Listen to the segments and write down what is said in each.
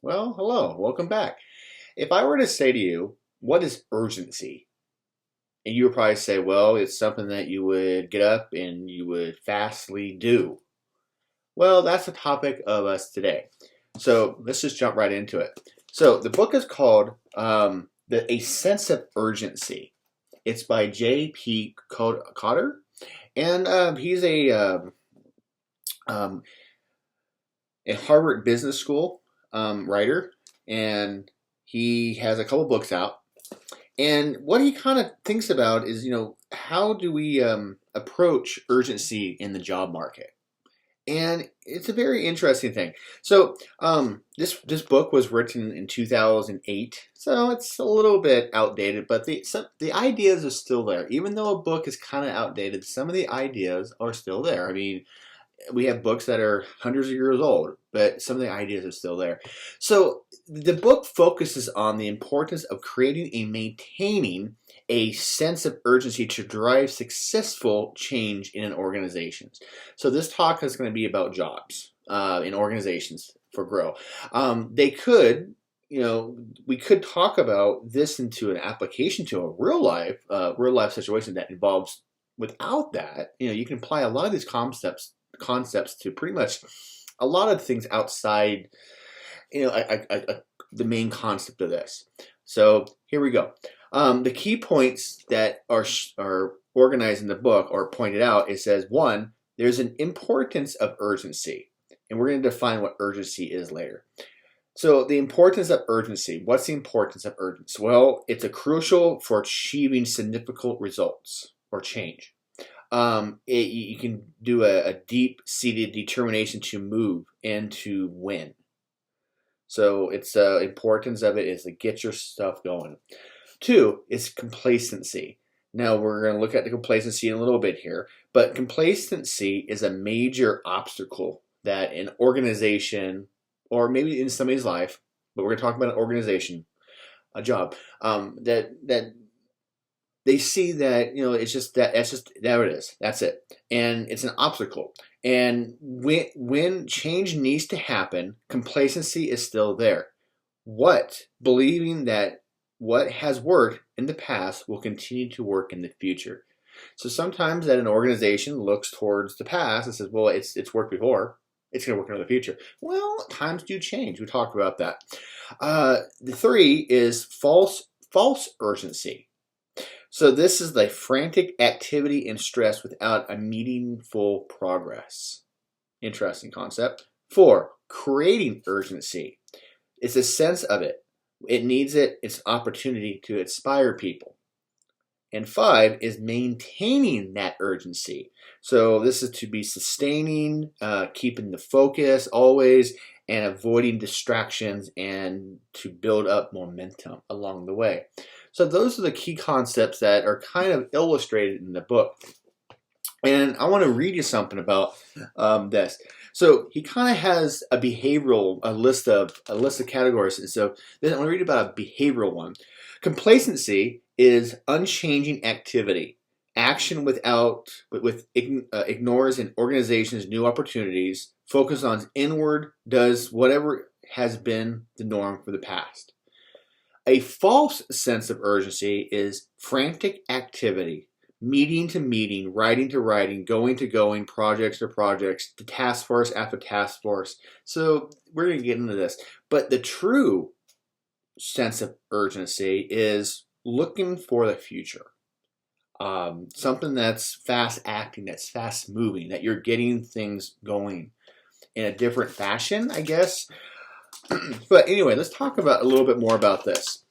Well, hello, welcome back. If I were to say to you, what is urgency? And you would probably say, well, it's something that you would get up and you would fastly do. Well, that's the topic of us today. So let's just jump right into it. So the book is called A Sense of Urgency. It's by J.P. Kotter, and he's um, a Harvard Business School writer, and he has a couple books out. And what he kind of thinks about is, how do we approach urgency in the job market? And it's a very interesting thing. So this book was written in 2008, so it's a little bit outdated, but the ideas are still there. Even though a book is kind of outdated, some of the ideas are still there. I mean, we have books that are hundreds of years old, but some of the ideas are still there. So the book focuses on the importance of creating and maintaining a sense of urgency to drive successful change in an organization. So this talk is going to be about jobs in organizations for growth. They could, we could talk about this into an application to a real life situation that involves. Without that, you can apply a lot of these concepts to pretty much a lot of things outside, the main concept of this. So here we go. The key points that are organized in the book or pointed out, it says, one, there's an importance of urgency. And we're going to define what urgency is later. So the importance of urgency. What's the importance of urgency? Well, it's a crucial for achieving significant results or change. You can do a deep-seated determination to move and to win. So it's importance of it is to get your stuff going. Two is complacency. Now we're going to look at the complacency in a little bit here, but complacency is a major obstacle that an organization, or maybe in somebody's life, but we're going to talk about an organization, a job, that they see that it's just that's just there it is, that's it, and it's an obstacle. And when change needs to happen, complacency is still there. Believing that what has worked in the past will continue to work in the future. So sometimes that an organization looks towards the past and says, well, it's worked before, it's going to work in the future. Well, times do change. We talked about that. The three is false urgency. So this is the frantic activity and stress without a meaningful progress. Interesting concept. Four, creating urgency. It's a sense of it. It needs it. It's an opportunity to inspire people. And five is maintaining that urgency. So this is to be sustaining, keeping the focus always, and avoiding distractions and to build up momentum along the way. So those are the key concepts that are kind of illustrated in the book. And I want to read you something about this. So he kind of has a list of categories. And so then I'm going to read about a behavioral one. Complacency is unchanging activity. Action ignores an organization's new opportunities, focus on inward, does whatever has been the norm for the past. A false sense of urgency is frantic activity, meeting to meeting, writing to writing, going to going, projects to projects, to task force after task force. So we're going to get into this. But the true sense of urgency is looking for the future. Something that's fast acting, that's fast moving, that you're getting things going in a different fashion, I guess. But anyway, let's talk about a little bit more about this.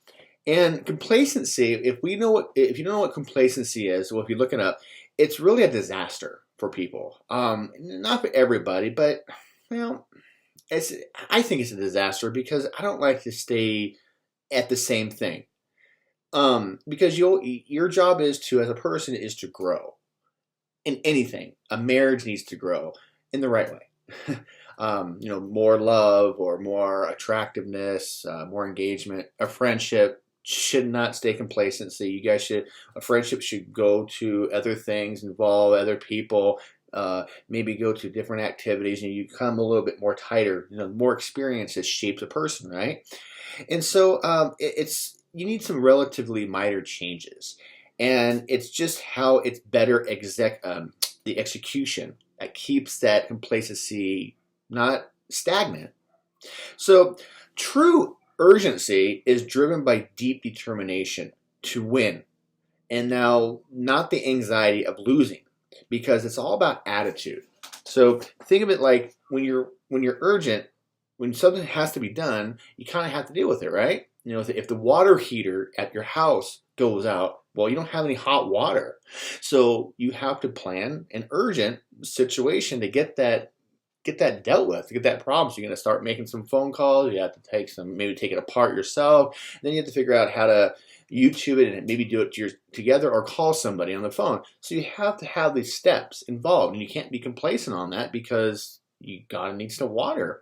And complacency, if you don't know what complacency is, well, if you look it up, it's really a disaster for people. Not for everybody, but I think it's a disaster because I don't like to stay at the same thing. Because your job is to, as a person, is to grow in anything. A marriage needs to grow in the right way. More love or more attractiveness, more engagement. A friendship should not stay complacency. A friendship should go to other things, involve other people, maybe go to different activities, and you become a little bit more tighter. More experiences shapes a person, right? And so it's you need some relatively minor changes, and it's just how it's better the execution that keeps that complacency not stagnant. So true urgency is driven by deep determination to win, and now not the anxiety of losing, because it's all about attitude. So think of it like when you're urgent, when something has to be done, you kind of have to deal with it, right? If the water heater at your house goes out, well, you don't have any hot water, so you have to plan an urgent situation to get that dealt with, to get that problem. So you're going to start making some phone calls. You have to maybe take it apart yourself. Then you have to figure out how to YouTube it and maybe do it together, or call somebody on the phone. So you have to have these steps involved, and you can't be complacent on that because you gotta need some water.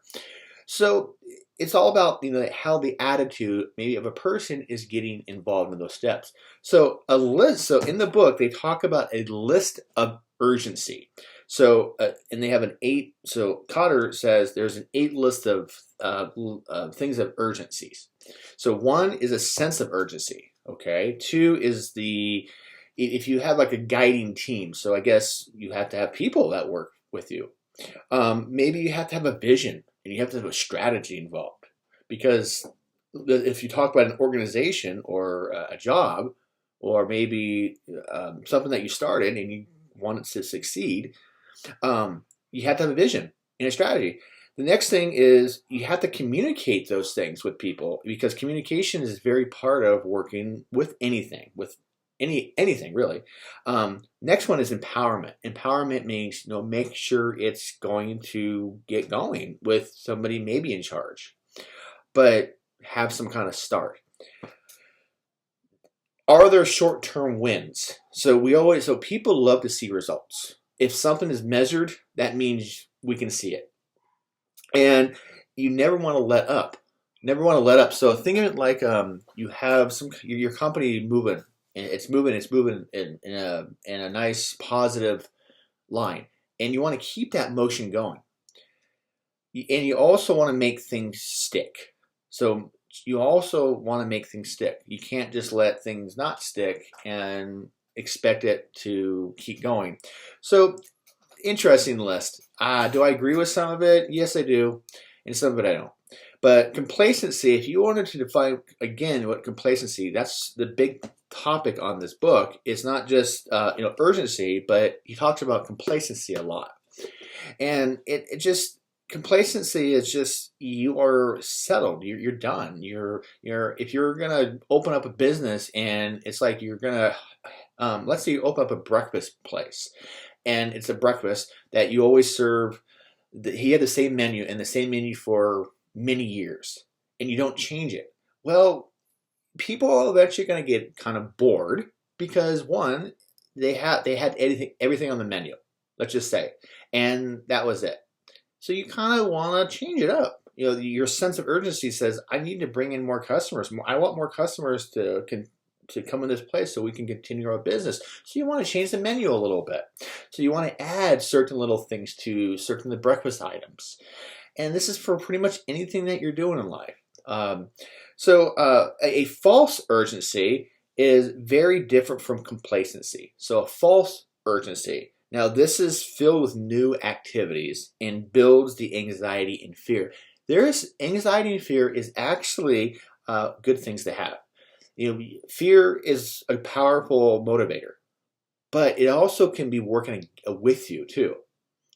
So it's all about how the attitude maybe of a person is getting involved in those steps. So a list. So in the book they talk about a list of urgency. So and they have an 8. So Kotter says there's an 8 list of things of urgencies. So 1 is a sense of urgency. Okay. 2 is if you have like a guiding team. So I guess you have to have people that work with you. Maybe you have to have a vision, and you have to have a strategy involved, because if you talk about an organization or a job, or maybe something that you started and you want it to succeed, you have to have a vision and a strategy. The next thing is you have to communicate those things with people, because communication is very part of working with anything, anything really. Next one is empowerment. Empowerment means make sure it's going to get going with somebody maybe in charge, but have some kind of start. Are there short-term wins? So people love to see results. If something is measured, that means we can see it. And you never want to let up. Never want to let up. So think of it like you have your company moving, and it's moving in a nice positive line, and you want to keep that motion going. And you also want to make things stick. So you also want to make things stick. You can't just let things not stick and expect it to keep going. So interesting list. Do I agree with some of it? Yes, I do. And some of it I don't. But complacency, if you wanted to define, again, what complacency, that's the big topic on this book. It's not just urgency, but he talks about complacency a lot. And complacency is just, you are settled. You're done. If you're gonna open up a business, and it's like you're gonna let's say you open up a breakfast place, and it's a breakfast that you always serve. He had the same menu for many years, and you don't change it. Well, people are eventually going to get kind of bored, because one, they had everything on the menu, let's just say, and that was it. So you kind of want to change it up. Your sense of urgency says, I need to bring in more customers. I want more customers to come in this place so we can continue our business. So you want to change the menu a little bit. So you want to add certain little things to certain the breakfast items. And this is for pretty much anything that you're doing in life. A false urgency is very different from complacency. So a false urgency. Now this is filled with new activities and builds the anxiety and fear. Anxiety and fear is actually good things to have. Fear is a powerful motivator, but it also can be working with you too.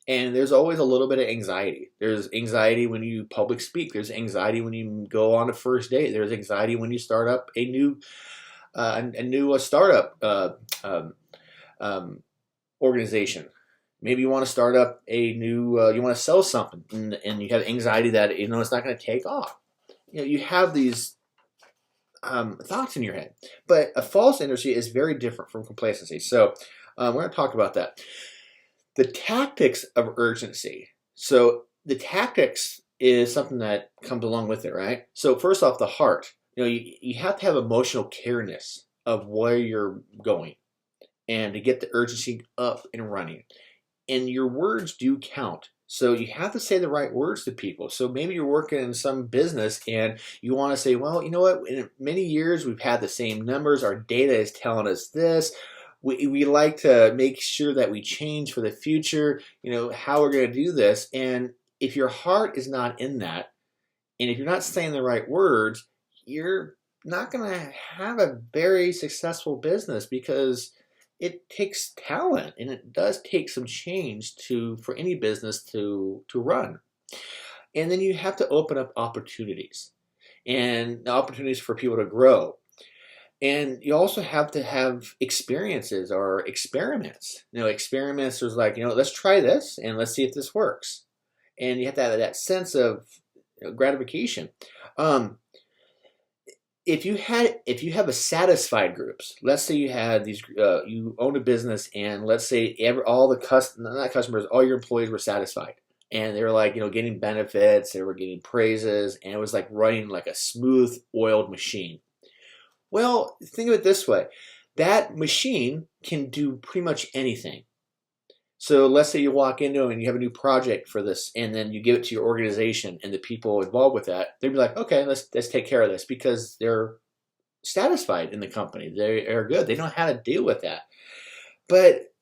And there's always a little bit of anxiety. There's anxiety when you public speak. There's anxiety when you go on a first date. There's anxiety when you start up a new startup organization. Maybe you want to start up a new, you want to sell something, and you have anxiety that it's not going to take off. You have these thoughts in your head. But a false inertia is very different from complacency. So we're going to talk about that. The tactics of urgency. So the tactics is something that comes along with it, right? So first off, the heart. You have to have emotional careness of where you're going, and to get the urgency up and running. and your words do count. So you have to say the right words to people. So maybe you're working in some business and you want to say, well, you know what, in many years we've had the same numbers. Our data is telling us this. We like to make sure that we change for the future, how we're going to do this. And if your heart is not in that, and if you're not saying the right words, you're not going to have a very successful business, because it takes talent, and it does take some change for any business to run. And then you have to open up opportunities and opportunities for people to grow. And you also have to have experiences or experiments. Experiments is like, let's try this and let's see if this works. And you have to have that sense of gratification. If you have a satisfied groups, let's say you had these, you own a business, and let's say all your employees were satisfied, and they were like, getting benefits, they were getting praises, and it was like running like a smooth oiled machine. Well, think of it this way: that machine can do pretty much anything. So let's say you walk into them and you have a new project for this, and then you give it to your organization, and the people involved with that, they'd be like, okay, let's take care of this, because they're satisfied in the company. They are good. They know how to deal with that. But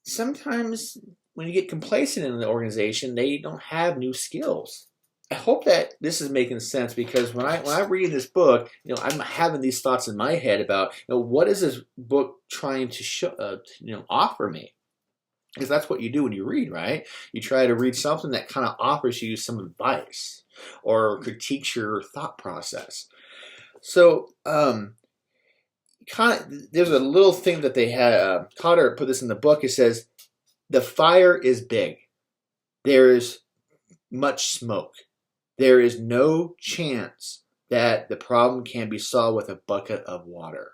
sometimes when you get complacent in the organization, they don't have new skills. I hope that this is making sense, because when I read this book, I'm having these thoughts in my head about, what is this book trying to show, offer me? Because that's what you do when you read, right? You try to read something that kind of offers you some advice or critiques your thought process. So, there's a little thing that they had. Kotter put this in the book. It says, "The fire is big. There is much smoke. There is no chance that the problem can be solved with a bucket of water."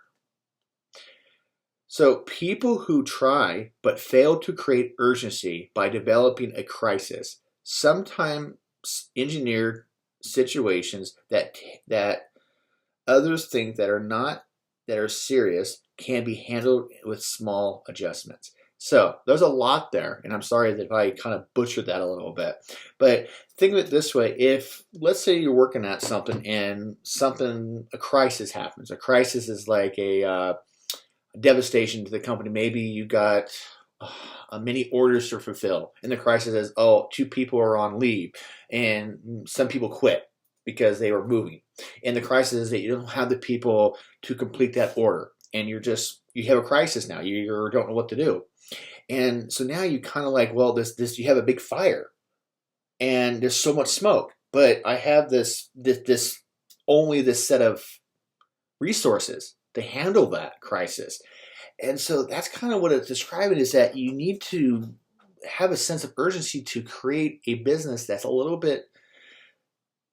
So people who try but fail to create urgency by developing a crisis sometimes engineer situations that others think that are serious can be handled with small adjustments. So there's a lot there, and I'm sorry if I kind of butchered that a little bit. But think of it this way: if, let's say, you're working at something and a crisis happens. A crisis is like a devastation to the company. Maybe you got many orders to fulfill, and the crisis is, 2 people are on leave, and some people quit because they were moving. And the crisis is that you don't have the people to complete that order, and you have a crisis now. You don't know what to do. And so now you kind of like, you have a big fire, and there's so much smoke, but I have this only this set of resources to handle that crisis. And so that's kind of what it's describing, is that you need to have a sense of urgency to create a business that's a little bit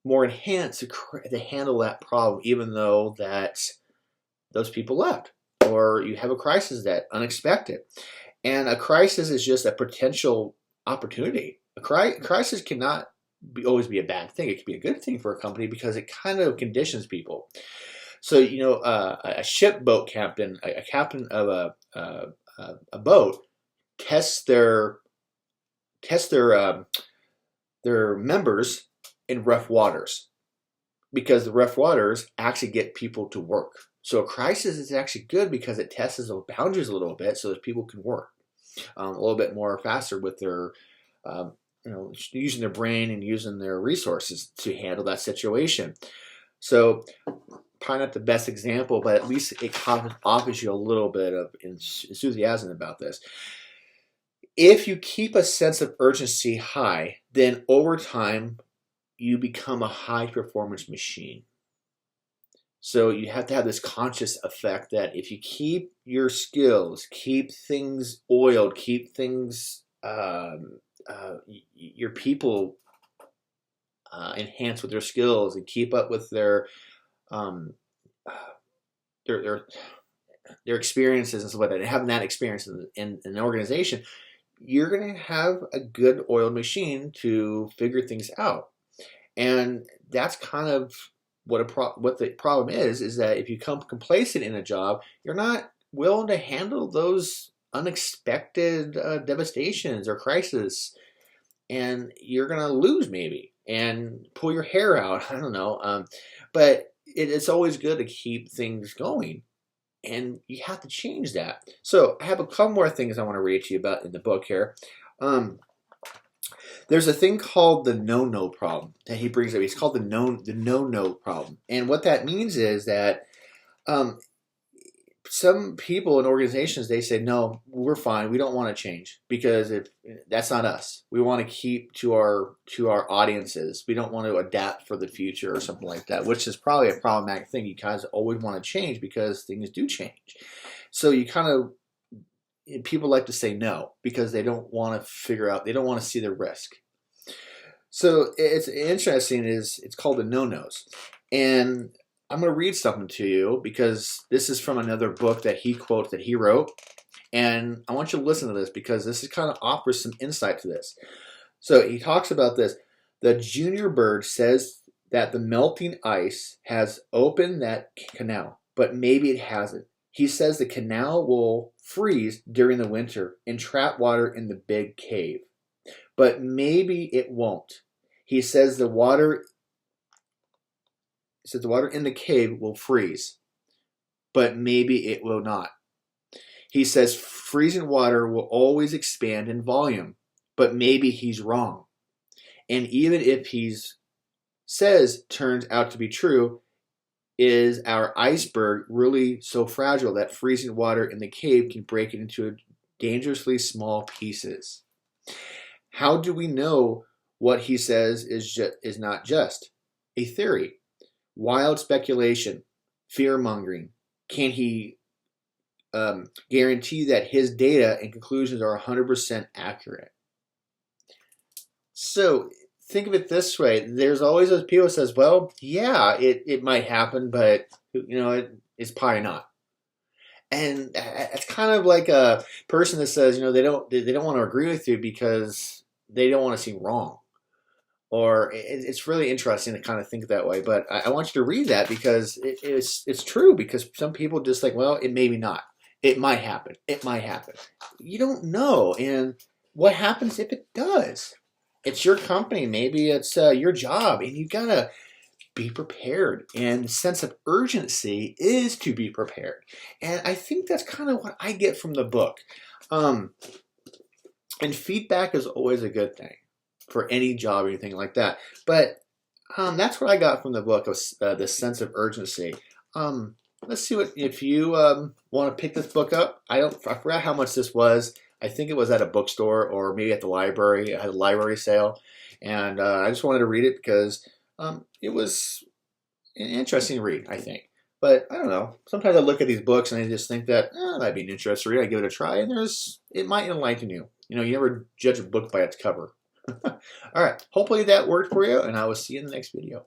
more enhanced to handle that problem, even though that those people left, or you have a crisis that unexpected. And a crisis is just a potential opportunity. A crisis cannot always be a bad thing. It can be a good thing for a company, because it kind of conditions people. So, a shipboat captain, a captain of a boat, tests their members in rough waters, because the rough waters actually get people to work. So a crisis is actually good, because it tests those boundaries a little bit, so that people can work a little bit more faster with their, using their brain and using their resources to handle that situation. So, probably not the best example, but at least it offers you a little bit of enthusiasm about this. If you keep a sense of urgency high, then over time, you become a high performance machine. So you have to have this conscious effect that if you keep your skills, keep things oiled, keep things, your people enhance with their skills, and keep up with their experiences and stuff like that, and having that experience in an organization, you're going to have a good oiled machine to figure things out. And that's kind of what the problem is that if you become complacent in a job, you're not willing to handle those unexpected devastations or crisis, and you're gonna lose maybe and pull your hair out. I don't know, but it's always good to keep things going, and you have to change that. So I have a couple more things I want to read to you about in the book here. There's a thing called the no-no problem that he brings up. It's called the no-no problem, and what that means is that um, some people in organizations, they say, no, we're fine. We don't want to change because that's not us. We want to keep to our audiences. We don't want to adapt for the future or something like that, which is probably a problematic thing. You guys always want to change because things do change. So you kind of, people like to say no because they don't want to figure out, they don't want to see the risk. So it's interesting, it's called the no-nos. And I'm going to read something to you because this is from another book that he quotes that he wrote. And I want you to listen to this because this is kind of offers some insight to this. So he talks about this. The junior bird says that the melting ice has opened that canal, but maybe it hasn't. He says the canal will freeze during the winter and trap water in the big cave, but maybe it won't. He says the water in the cave will freeze, but maybe it will not. He says freezing water will always expand in volume, but maybe he's wrong. And even if he says turns out to be true, is our iceberg really so fragile that freezing water in the cave can break it into dangerously small pieces? How do we know what he says is not just a theory? Wild speculation, fear-mongering. Can he guarantee that his data and conclusions are 100% accurate? So think of it this way. There's always those people who says, well, yeah, it might happen, but it's probably not. And it's kind of like a person that says, they don't want to agree with you because they don't want to seem wrong. Or it's really interesting to kind of think that way. But I want you to read that because it's true. Because some people just like, well, it maybe not. It might happen. It might happen. You don't know. And what happens if it does? It's your company. Maybe it's your job. And you got to be prepared. And the sense of urgency is to be prepared. And I think that's kind of what I get from the book. And feedback is always a good thing for any job or anything like that. But that's what I got from the book, of the sense of urgency. Let's see if you want to pick this book up. I forgot how much this was. I think it was at a bookstore or maybe at the library. It had a library sale. And I just wanted to read it because it was an interesting read, I think. But I don't know. Sometimes I look at these books and I just think that it might be an interesting read. I give it a try, and it might enlighten you. You never judge a book by its cover. All right. Hopefully that worked for you, and I will see you in the next video.